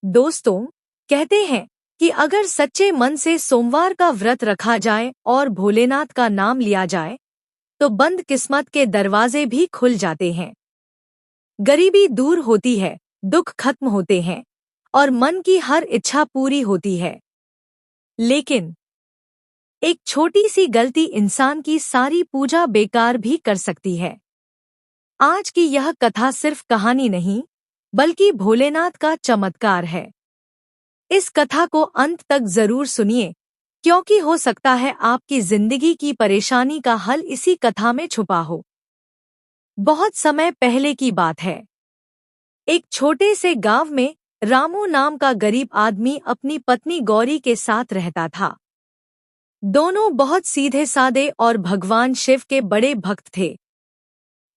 दोस्तों, कहते हैं कि अगर सच्चे मन से सोमवार का व्रत रखा जाए और भोलेनाथ का नाम लिया जाए तो बंद किस्मत के दरवाजे भी खुल जाते हैं। गरीबी दूर होती है, दुख खत्म होते हैं और मन की हर इच्छा पूरी होती है। लेकिन एक छोटी सी गलती इंसान की सारी पूजा बेकार भी कर सकती है। आज की यह कथा सिर्फ कहानी नहीं, बल्कि भोलेनाथ का चमत्कार है। इस कथा को अंत तक जरूर सुनिए, क्योंकि हो सकता है आपकी जिंदगी की परेशानी का हल इसी कथा में छुपा हो। बहुत समय पहले की बात है। एक छोटे से गांव में रामू नाम का गरीब आदमी अपनी पत्नी गौरी के साथ रहता था। दोनों बहुत सीधे सादे और भगवान शिव के बड़े भक्त थे।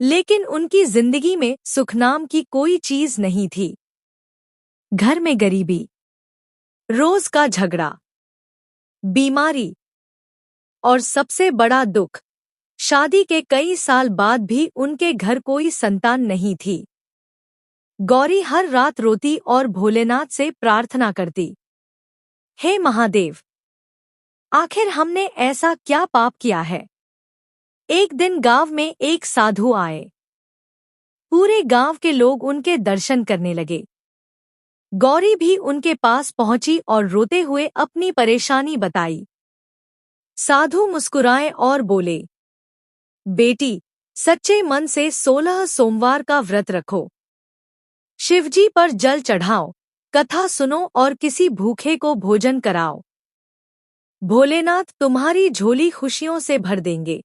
लेकिन उनकी जिंदगी में सुख नाम की कोई चीज नहीं थी। घर में गरीबी, रोज का झगड़ा, बीमारी और सबसे बड़ा दुख, शादी के कई साल बाद भी उनके घर कोई संतान नहीं थी। गौरी हर रात रोती और भोलेनाथ से प्रार्थना करती, हे महादेव, आखिर हमने ऐसा क्या पाप किया है। एक दिन गांव में एक साधु आए। पूरे गांव के लोग उनके दर्शन करने लगे। गौरी भी उनके पास पहुंची और रोते हुए अपनी परेशानी बताई। साधु मुस्कुराए और बोले, बेटी, सच्चे मन से 16 सोमवार का व्रत रखो, शिवजी पर जल चढ़ाओ, कथा सुनो और किसी भूखे को भोजन कराओ। भोलेनाथ तुम्हारी झोली खुशियों से भर देंगे।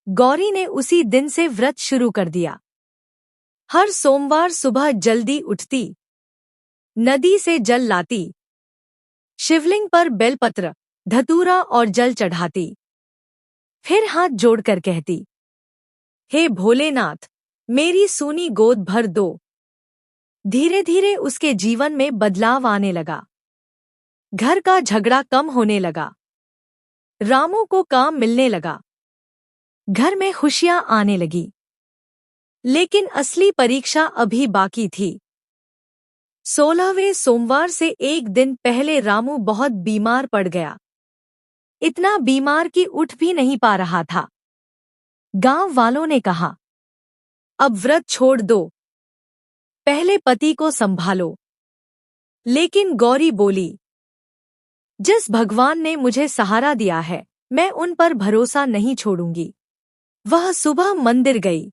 गौरी ने उसी दिन से व्रत शुरू कर दिया। हर सोमवार सुबह जल्दी उठती, नदी से जल लाती, शिवलिंग पर बेलपत्र, धतूरा और जल चढ़ाती। फिर हाथ जोड़कर कहती, हे भोलेनाथ, मेरी सूनी गोद भर दो। धीरे धीरे उसके जीवन में बदलाव आने लगा। घर का झगड़ा कम होने लगा। रामू को काम मिलने लगा। घर में खुशियां आने लगी। लेकिन असली परीक्षा अभी बाकी थी। 16वें सोमवार से एक दिन पहले रामू बहुत बीमार पड़ गया। इतना बीमार कि उठ भी नहीं पा रहा था। गांव वालों ने कहा, अब व्रत छोड़ दो, पहले पति को संभालो। लेकिन गौरी बोली, जिस भगवान ने मुझे सहारा दिया है, मैं उन पर भरोसा नहीं छोड़ूंगी। वह सुबह मंदिर गई।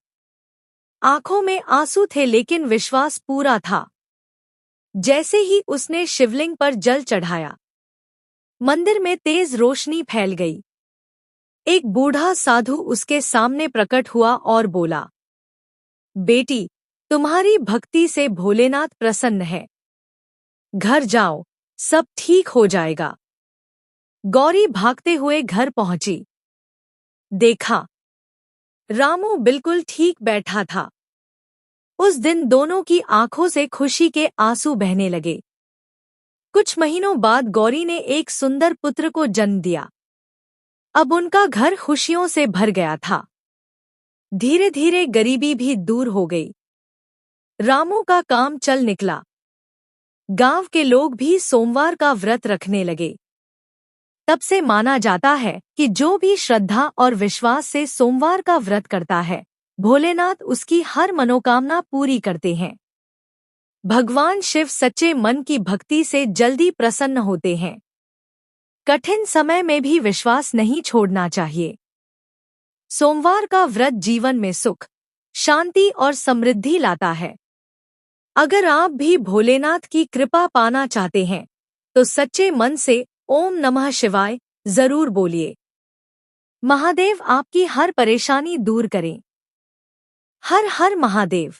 आंखों में आंसू थे लेकिन विश्वास पूरा था। जैसे ही उसने शिवलिंग पर जल चढ़ाया, मंदिर में तेज रोशनी फैल गई। एक बूढ़ा साधु उसके सामने प्रकट हुआ और बोला, बेटी, तुम्हारी भक्ति से भोलेनाथ प्रसन्न है। घर जाओ, सब ठीक हो जाएगा। गौरी भागते हुए घर पहुंची। देखा, रामू बिल्कुल ठीक बैठा था। उस दिन दोनों की आंखों से खुशी के आंसू बहने लगे। कुछ महीनों बाद गौरी ने एक सुंदर पुत्र को जन्म दिया। अब उनका घर खुशियों से भर गया था। धीरे धीरे गरीबी भी दूर हो गई। रामू का काम चल निकला। गांव के लोग भी सोमवार का व्रत रखने लगे। तब से माना जाता है कि जो भी श्रद्धा और विश्वास से सोमवार का व्रत करता है, भोलेनाथ उसकी हर मनोकामना पूरी करते हैं। भगवान शिव सच्चे मन की भक्ति से जल्दी प्रसन्न होते हैं। कठिन समय में भी विश्वास नहीं छोड़ना चाहिए। सोमवार का व्रत जीवन में सुख, शांति और समृद्धि लाता है। अगर आप भी भोलेनाथ की कृपा पाना चाहते हैं, तो सच्चे मन से ओम नमः शिवाय जरूर बोलिए। महादेव आपकी हर परेशानी दूर करें। हर हर महादेव।